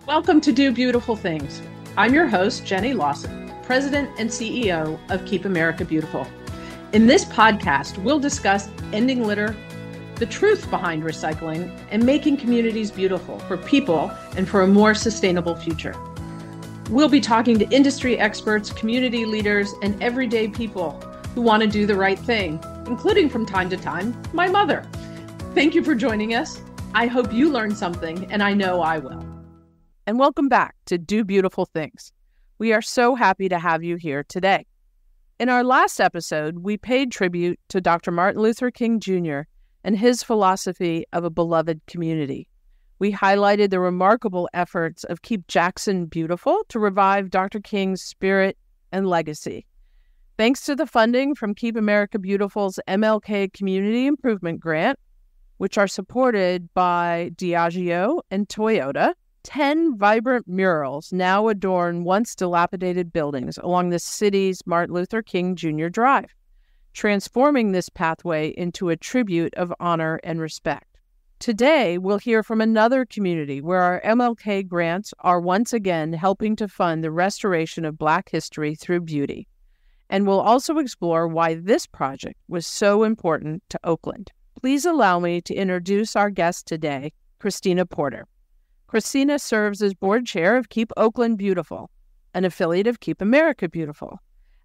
Welcome to Do Beautiful Things. I'm your host, Jenny Lawson, President and CEO of Keep America Beautiful. In this podcast, we'll discuss ending litter, the truth behind recycling, and making communities beautiful for people and for a more sustainable future. We'll be talking to industry experts, community leaders, and everyday people who want to do the right thing, including from time to time, my mother. Thank you for joining us. I hope you learned something, and I know I will. And welcome back to Do Beautiful Things. We are so happy to have you here today. In our last episode, we paid tribute to Dr. Martin Luther King Jr. and his philosophy of a beloved community. We highlighted the remarkable efforts of Keep Jackson Beautiful to revive Dr. King's spirit and legacy. Thanks to the funding from Keep America Beautiful's MLK Community Improvement Grant, which are supported by Diageo and Toyota, 10 vibrant murals now adorn once dilapidated buildings along the city's Martin Luther King Jr. Drive, transforming this pathway into a tribute of honor and respect. Today, we'll hear from another community where our MLK grants are once again helping to fund the restoration of Black history through beauty. And we'll also explore why this project was so important to Oakland. Please allow me to introduce our guest today, Christina Porter. Christina serves as board chair of Keep Oakland Beautiful, an affiliate of Keep America Beautiful.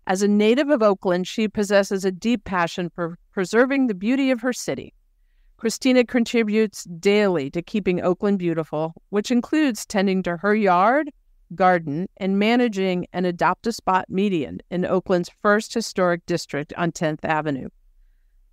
As a native of Oakland, she possesses a deep passion for preserving the beauty of her city. Christina contributes daily to keeping Oakland beautiful, which includes tending to her yard, garden, and managing an Adopt-a-Spot median in Oakland's first historic district on 10th Avenue.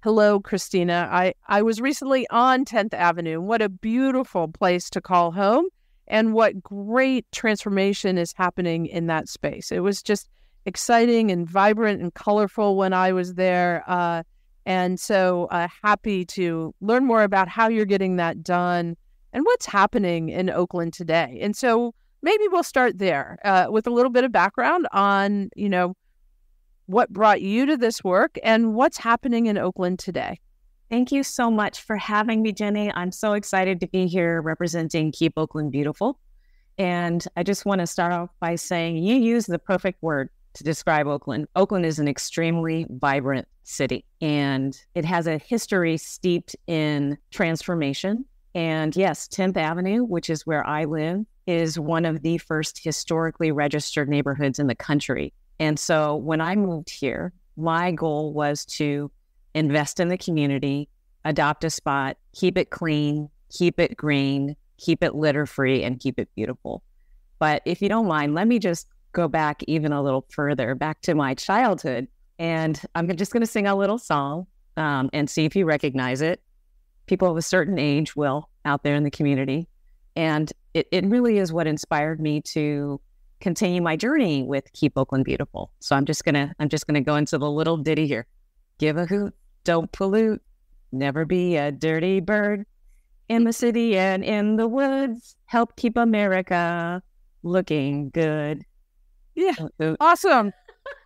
Hello, Christina. I was recently on 10th Avenue. What a beautiful place to call home, and what great transformation is happening in that space. It was just exciting and vibrant and colorful when I was there, and so happy to learn more about how you're getting that done and what's happening in Oakland today. And so maybe we'll start there with a little bit of background on, what brought you to this work and what's happening in Oakland today. Thank you so much for having me, Jenny. I'm so excited to be here representing Keep Oakland Beautiful. And I just want to start off by saying you used the perfect word to describe Oakland. Oakland is an extremely vibrant city, and it has a history steeped in transformation. And yes, 10th Avenue, which is where I live, is one of the first historically registered neighborhoods in the country. And so when I moved here, my goal was to invest in the community, adopt a spot, keep it clean, keep it green, keep it litter-free, and keep it beautiful. But if you don't mind, let me just go back even a little further, back to my childhood. And I'm just going to sing a little song and see if you recognize it. People of a certain age will out there in the community. And it really is what inspired me to continue my journey with Keep Oakland Beautiful. So I'm just gonna go into the little ditty here. Give a hoot, don't pollute, never be a dirty bird. In the city and in the woods, help keep America looking good. Yeah, awesome.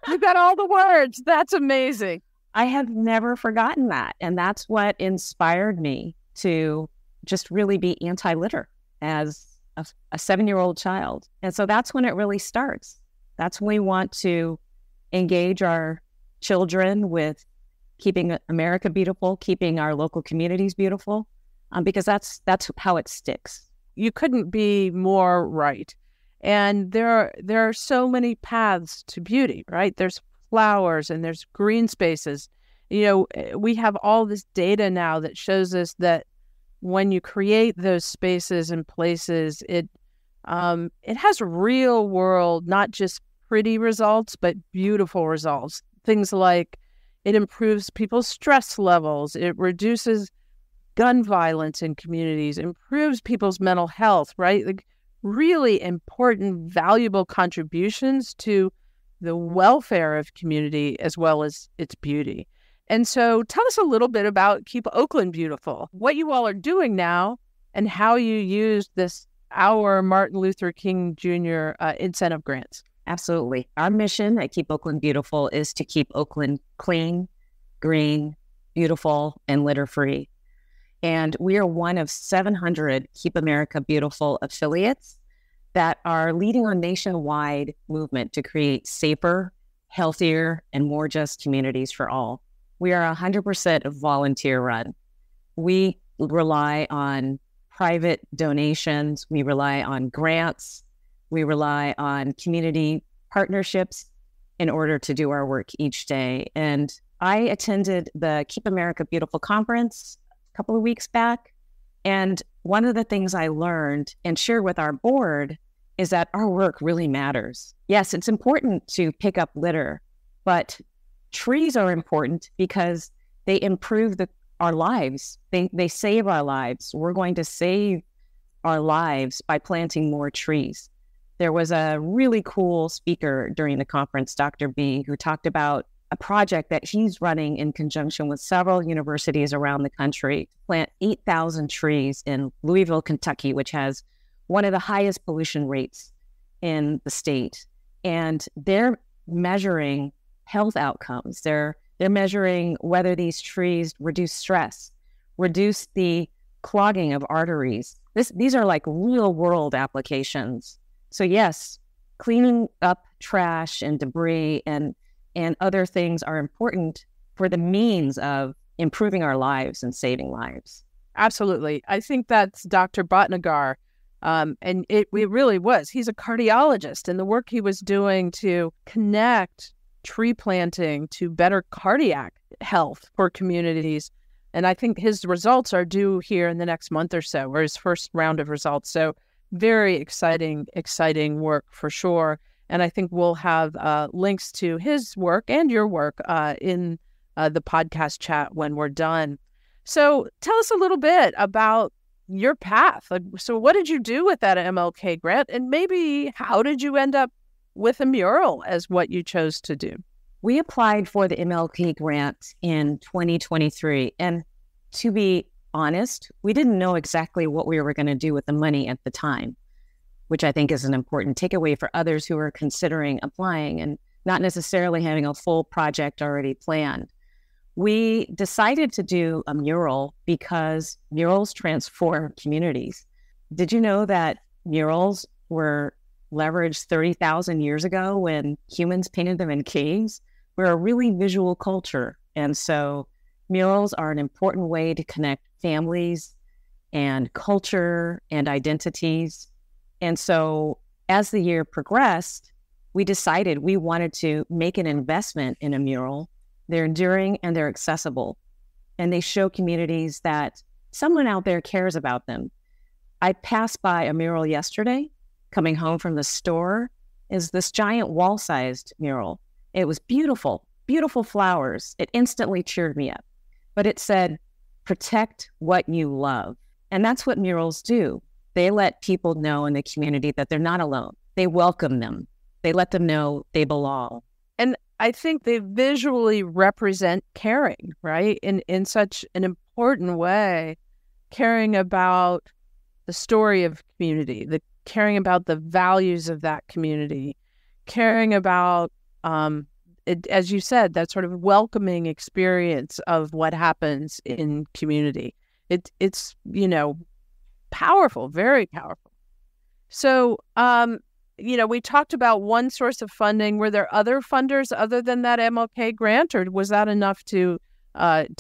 You got all the words. That's amazing. I have never forgotten that. And that's what inspired me to just really be anti-litter as a 7-year-old child. And so that's when it really starts. That's when we want to engage our children with keeping America beautiful, keeping our local communities beautiful, because that's how it sticks. You couldn't be more right. And there are so many paths to beauty, right? There's flowers and there's green spaces. We have all this data now that shows us that when you create those spaces and places, it has real world, not just pretty results, but beautiful results. Things like it improves people's stress levels, it reduces gun violence in communities, improves people's mental health, right? Like really important, valuable contributions to the welfare of community as well as its beauty. And so tell us a little bit about Keep Oakland Beautiful, what you all are doing now, and how you use our Martin Luther King Jr. Incentive grants. Absolutely. Our mission at Keep Oakland Beautiful is to keep Oakland clean, green, beautiful, and litter-free. And we are one of 700 Keep America Beautiful affiliates that are leading a nationwide movement to create safer, healthier, and more just communities for all. We are 100% volunteer run. We rely on private donations. We rely on grants. We rely on community partnerships in order to do our work each day. And I attended the Keep America Beautiful conference a couple of weeks back. And one of the things I learned and shared with our board is that our work really matters. Yes, it's important to pick up litter, but trees are important because they improve our lives. They save our lives. We're going to save our lives by planting more trees. There was a really cool speaker during the conference, Dr. B, who talked about a project that he's running in conjunction with several universities around the country to plant 8,000 trees in Louisville, Kentucky, which has one of the highest pollution rates in the state. And they're measuring health outcomes. They're measuring whether these trees reduce stress, reduce the clogging of arteries. These are like real world applications. So yes, cleaning up trash and debris and other things are important for the means of improving our lives and saving lives. Absolutely. I think that's Dr. Bhatnagar. And it really was. He's a cardiologist, and the work he was doing to connect tree planting to better cardiac health for communities. And I think his results are due here in the next month or so, or his first round of results. So very exciting work for sure. And I think we'll have links to his work and your work in the podcast chat when we're done. So tell us a little bit about your path. So what did you do with that MLK grant? And maybe how did you end up with a mural as what you chose to do? We applied for the MLK grant in 2023. And to be honest, we didn't know exactly what we were going to do with the money at the time, which I think is an important takeaway for others who are considering applying and not necessarily having a full project already planned. We decided to do a mural because murals transform communities. Did you know that murals were leveraged 30,000 years ago when humans painted them in caves? We're a really visual culture. And so murals are an important way to connect families and culture and identities. And so as the year progressed, we decided we wanted to make an investment in a mural. They're enduring and they're accessible. And they show communities that someone out there cares about them. I passed by a mural yesterday, coming home from the store, is this giant wall-sized mural. It was beautiful, beautiful flowers. It instantly cheered me up. But it said, protect what you love. And that's what murals do. They let people know in the community that they're not alone. They welcome them. They let them know they belong. And I think they visually represent caring, right? In such an important way, caring about the story of community, caring about the values of that community, caring about, as you said, that sort of welcoming experience of what happens in community. It's powerful, very powerful. So, we talked about one source of funding. Were there other funders other than that MLK grant, or was that enough to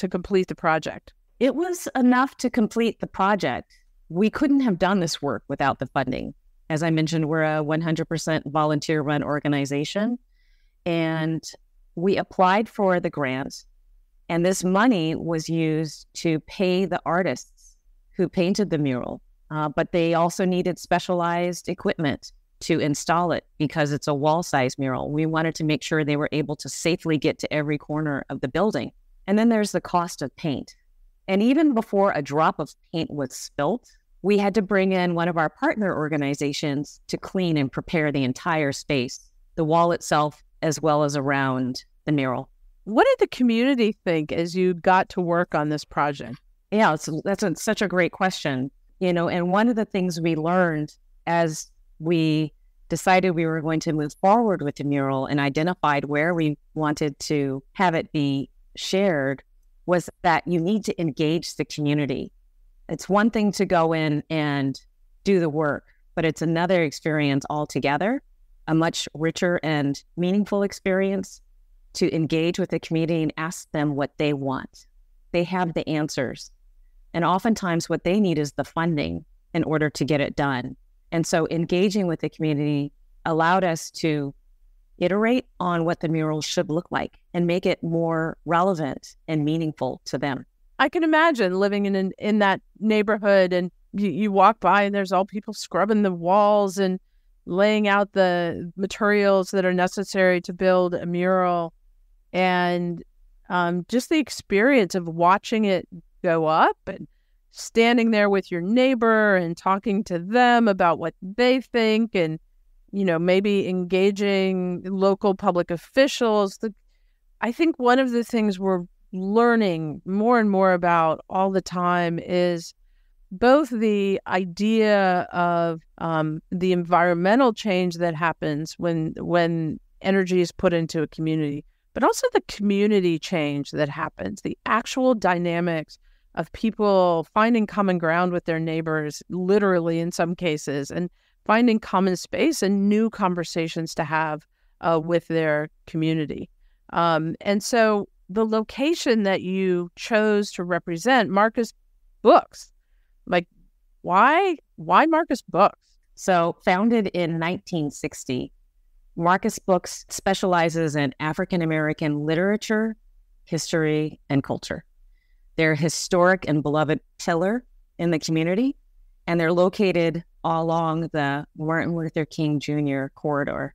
complete the project? It was enough to complete the project. We couldn't have done this work without the funding. As I mentioned, we're a 100% volunteer-run organization, and we applied for the grant, and this money was used to pay the artists who painted the mural, but they also needed specialized equipment to install it because it's a wall-sized mural. We wanted to make sure they were able to safely get to every corner of the building. And then there's the cost of paint. And even before a drop of paint was spilt, we had to bring in one of our partner organizations to clean and prepare the entire space, the wall itself, as well as around the mural. What did the community think as you got to work on this project? Yeah, that's such a great question. And one of the things we learned as we decided we were going to move forward with the mural and identified where we wanted to have it be shared was that you need to engage the community. It's one thing to go in and do the work, but it's another experience altogether, a much richer and meaningful experience to engage with the community and ask them what they want. They have the answers. And oftentimes what they need is the funding in order to get it done. And so engaging with the community allowed us to iterate on what the mural should look like and make it more relevant and meaningful to them. I can imagine living in that neighborhood, and you walk by and there's all people scrubbing the walls and laying out the materials that are necessary to build a mural. And just the experience of watching it go up and standing there with your neighbor and talking to them about what they think, and, you know, maybe engaging local public officials. I think one of the things we're learning more and more about all the time is both the idea of the environmental change that happens when energy is put into a community, but also the community change that happens, the actual dynamics of people finding common ground with their neighbors, literally in some cases, and finding common space and new conversations to have with their community. And so the location that you chose to represent, Marcus Books, like, why Marcus Books? So founded in 1960, Marcus Books specializes in African-American literature, history, and culture. They're a historic and beloved pillar in the community, and they're located all along the Martin Luther King Jr. corridor.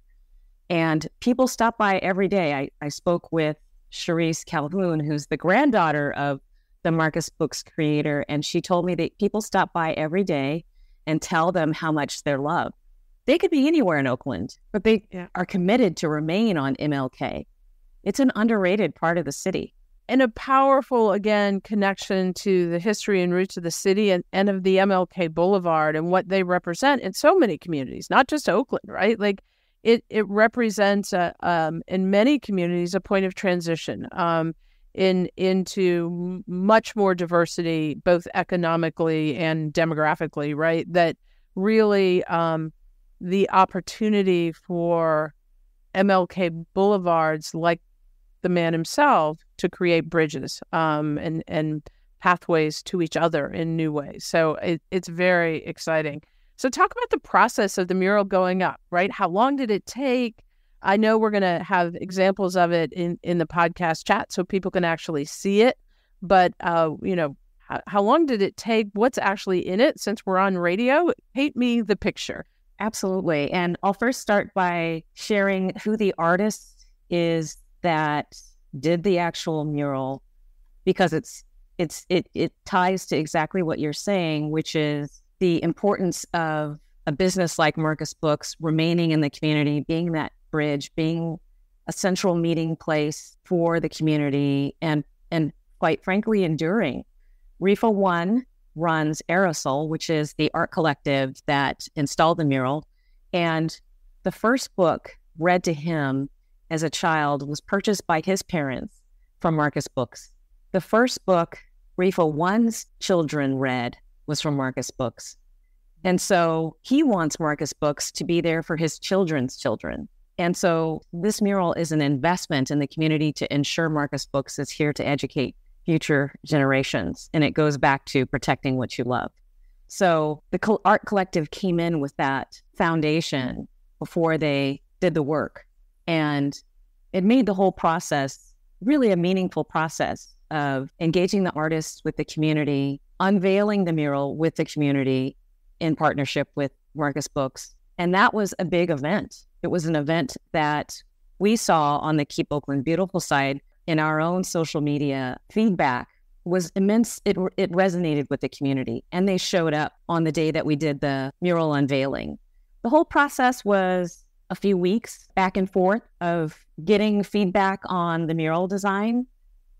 And people stop by every day. I spoke with Cherise Calhoun, who's the granddaughter of the Marcus Books creator, and she told me that people stop by every day and tell them how much they're loved. They could be anywhere in Oakland, but they are committed to remain on MLK. It's an underrated part of the city. And a powerful, again, connection to the history and roots of the city and of the MLK Boulevard and what they represent in so many communities, not just Oakland, right? Like it represents, in many communities, a point of transition into much more diversity, both economically and demographically, right? That really the opportunity for MLK Boulevards, like the man himself, to create bridges and pathways to each other in new ways. So it's very exciting. So talk about the process of the mural going up, right? How long did it take? I know we're going to have examples of it in the podcast chat so people can actually see it. But, how long did it take? What's actually in it? Since we're on radio, paint me the picture. Absolutely. And I'll first start by sharing who the artist is that did the actual mural, because it ties to exactly what you're saying, which is the importance of a business like Marcus Books remaining in the community, being that bridge, being a central meeting place for the community, and quite frankly, enduring. REFA 1 runs Aerosol, which is the art collective that installed the mural. And the first book read to him as a child was purchased by his parents from Marcus Books. The first book REFA 1's children read was from Marcus Books. And so he wants Marcus Books to be there for his children's children. And so this mural is an investment in the community to ensure Marcus Books is here to educate future generations. And it goes back to protecting what you love. So the art collective came in with that foundation before they did the work. And it made the whole process really a meaningful process of engaging the artists with the community, unveiling the mural with the community in partnership with Marcus Books. And that was a big event. It was an event that we saw on the Keep Oakland Beautiful side in our own social media. Feedback was immense. It resonated with the community, and they showed up on the day that we did the mural unveiling. The whole process was a few weeks back and forth of getting feedback on the mural design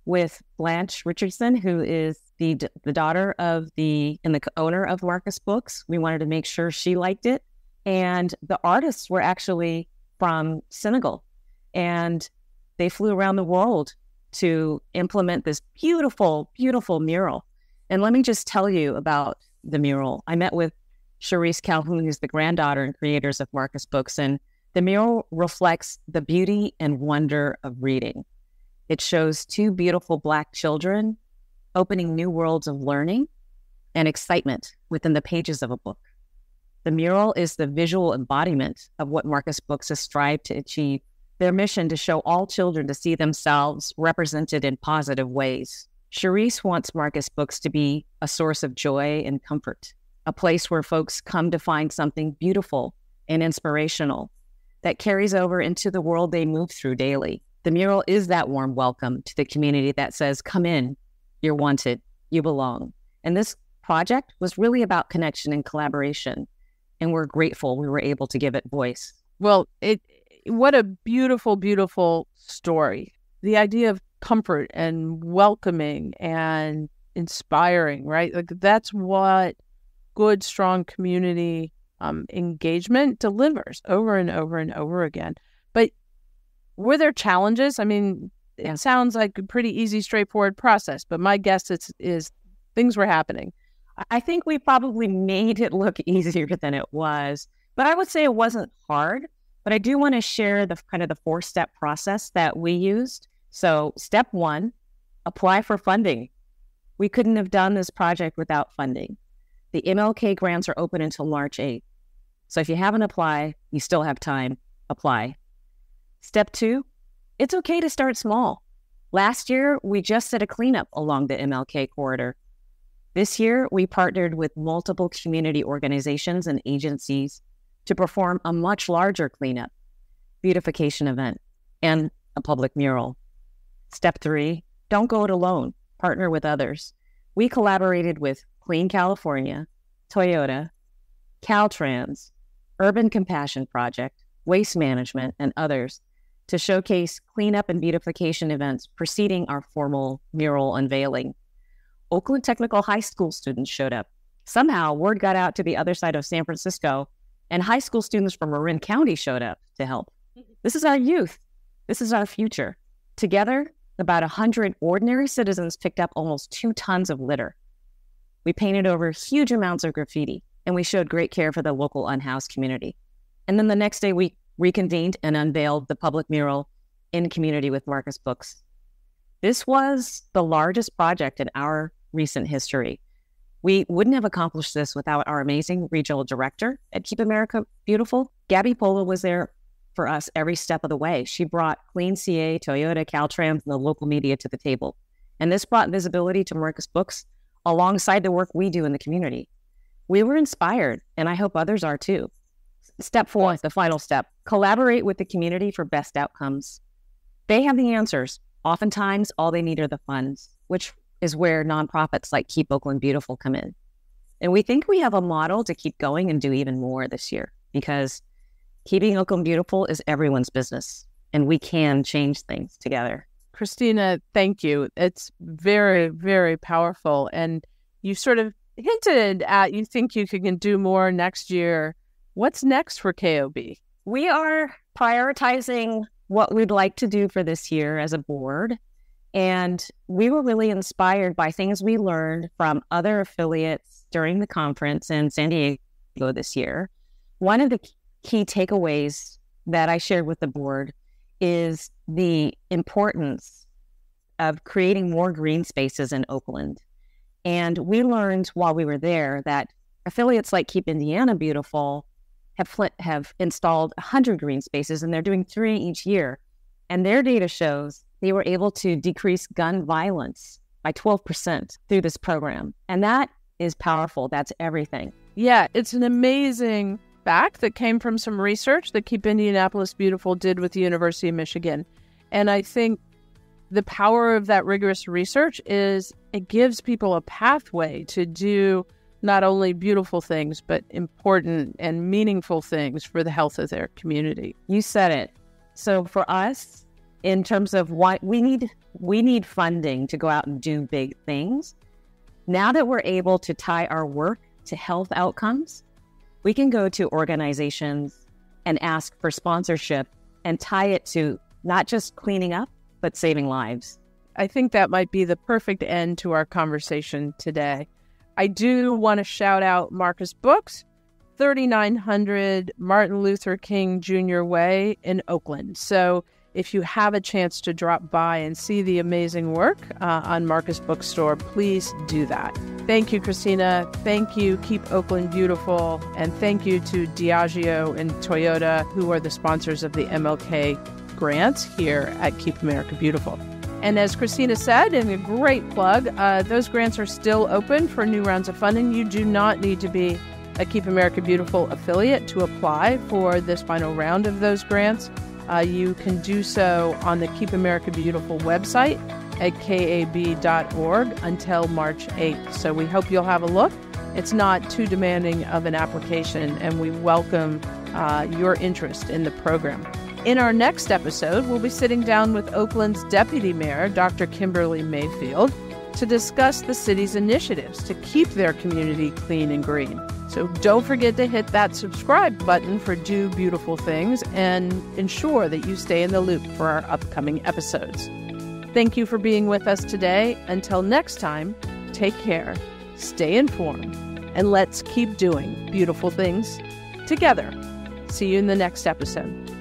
with Blanche Richardson, who is the daughter of the owner of Marcus Books. We wanted to make sure she liked it. And the artists were actually from Senegal, and they flew around the world to implement this beautiful, beautiful mural. And let me just tell you about the mural. I met with Charisse Calhoun is the granddaughter and creators of Marcus Books, and the mural reflects the beauty and wonder of reading. It shows two beautiful Black children opening new worlds of learning and excitement within the pages of a book. The mural is the visual embodiment of what Marcus Books has strived to achieve, their mission to show all children to see themselves represented in positive ways. Charisse wants Marcus Books to be a source of joy and comfort, a place where folks come to find something beautiful and inspirational that carries over into the world they move through daily. The mural is that warm welcome to the community that says, come in, you're wanted, you belong. And this project was really about connection and collaboration, and we're grateful we were able to give it voice. Well, what a beautiful, beautiful story. The idea of comfort and welcoming and inspiring, right? Like that's what good, strong community engagement delivers over and over and over again. But were there challenges? I mean, it sounds like a pretty easy, straightforward process, but my guess is things were happening. I think we probably made it look easier than it was, but I would say it wasn't hard. But I do want to share the kind of the 4-step process that we used. So step 1, apply for funding. We couldn't have done this project without funding. The MLK grants are open until March 8th. So if you haven't applied, you still have time. Apply. Step 2, it's okay to start small. Last year, we just did a cleanup along the MLK corridor. This year, we partnered with multiple community organizations and agencies to perform a much larger cleanup, beautification event, and a public mural. Step 3, don't go it alone. Partner with others. We collaborated with Clean California, Toyota, Caltrans, Urban Compassion Project, Waste Management, and others to showcase cleanup and beautification events preceding our formal mural unveiling. Oakland Technical High School students showed up. Somehow, word got out to the other side of San Francisco, and high school students from Marin County showed up to help. This is our youth. This is our future. Together, about 100 ordinary citizens picked up almost 2 tons of litter. We painted over huge amounts of graffiti, and we showed great care for the local unhoused community. And then the next day, we reconvened and unveiled the public mural in community with Marcus Books. This was the largest project in our recent history. We wouldn't have accomplished this without our amazing regional director at Keep America Beautiful. Gabby Pola was there for us every step of the way. She brought Clean CA, Toyota, Caltrans, and the local media to the table. And this brought visibility to Marcus Books alongside the work we do in the community. We were inspired, and I hope others are too. Step 4, the final step, collaborate with the community for best outcomes. They have the answers. Oftentimes, all they need are the funds, which is where nonprofits like Keep Oakland Beautiful come in. And we think we have a model to keep going and do even more this year, because keeping Oakland beautiful is everyone's business, and we can change things together. Christina, thank you. It's very, very powerful. And you sort of hinted at you think you can do more next year. What's next for KOB? We are prioritizing what we'd like to do for this year as a board. And we were really inspired by things we learned from other affiliates during the conference in San Diego this year. One of the key takeaways that I shared with the board is the importance of creating more green spaces in Oakland. And we learned while we were there that affiliates like Keep Indiana Beautiful have installed 100 green spaces, and they're doing 3 each year. And their data shows they were able to decrease gun violence by 12% through this program. And that is powerful. That's everything. Yeah, it's an amazing fact that came from some research that Keep Indianapolis Beautiful did with the University of Michigan. And I think the power of that rigorous research is it gives people a pathway to do not only beautiful things, but important and meaningful things for the health of their community. You said it. So for us, in terms of what we need funding to go out and do big things. Now that we're able to tie our work to health outcomes, we can go to organizations and ask for sponsorship and tie it to not just cleaning up, but saving lives. I think that might be the perfect end to our conversation today. I do want to shout out Marcus Books 3900 Martin Luther King Jr. Way in Oakland. So if you have a chance to drop by and see the amazing work on Marcus Bookstore, please do that. Thank you, Christina. Thank you, Keep Oakland Beautiful. And thank you to Diageo and Toyota, who are the sponsors of the MLK grants here at Keep America Beautiful. And as Christina said, and a great plug, those grants are still open for new rounds of funding. You do not need to be a Keep America Beautiful affiliate to apply for this final round of those grants. You can do so on the Keep America Beautiful website at kab.org until March 8th. So we hope you'll have a look. It's not too demanding of an application, and we welcome your interest in the program. In our next episode, we'll be sitting down with Oakland's Deputy Mayor, Dr. Kimberly Mayfield, to discuss the city's initiatives to keep their community clean and green. So don't forget to hit that subscribe button for Do Beautiful Things and ensure that you stay in the loop for our upcoming episodes. Thank you for being with us today. Until next time, take care, stay informed, and let's keep doing beautiful things together. See you in the next episode.